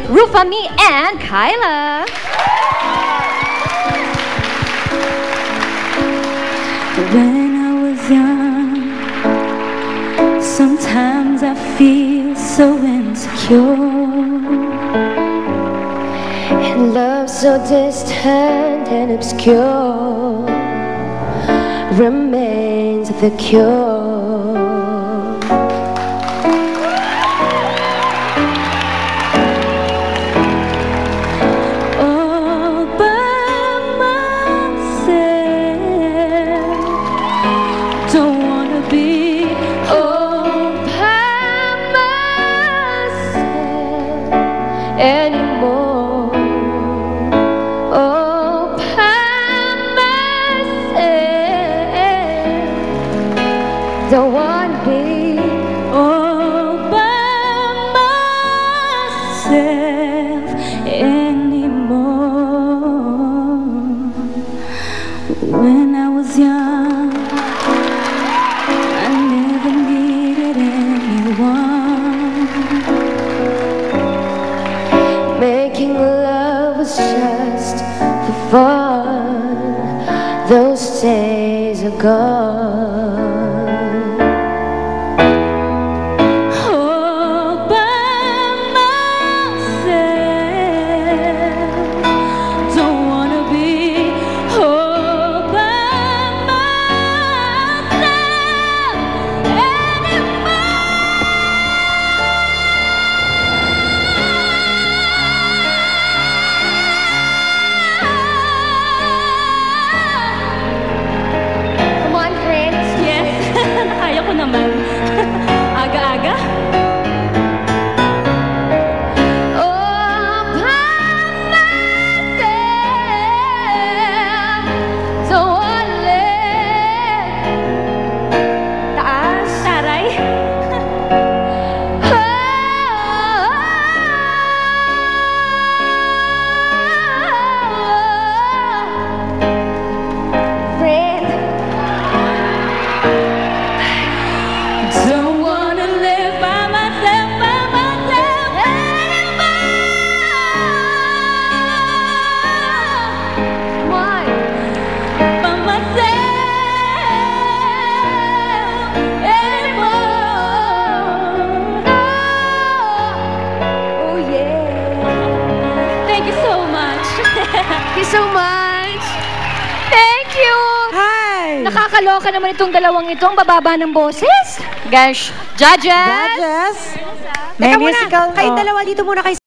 Rufami and Kyla. When I was young, sometimes I feel so insecure, and love so distant and obscure remains the cure. All by myself, don't wanna be all by myself anymore. All by myself, don't wanna be all by myself anymore. When I was young, I never needed anyone. Making love was just for fun. Those days are gone. All by myself, don't wanna be all by myself anymore. Come on, friends. Yes. Kaya ko naman. Aga-aga. All by myself, don't wanna let taas, taray. Friend, don't wanna live by myself anymore. Why? By myself anymore. Oh yeah. Thank you so much. Thank you so much. Thank you. Hi! Nakakaloka naman itong dalawang ito, ang bababa ng boses. Gosh, judges! Judges, may Teka muna, musical. kayong dalawa dito muna kayo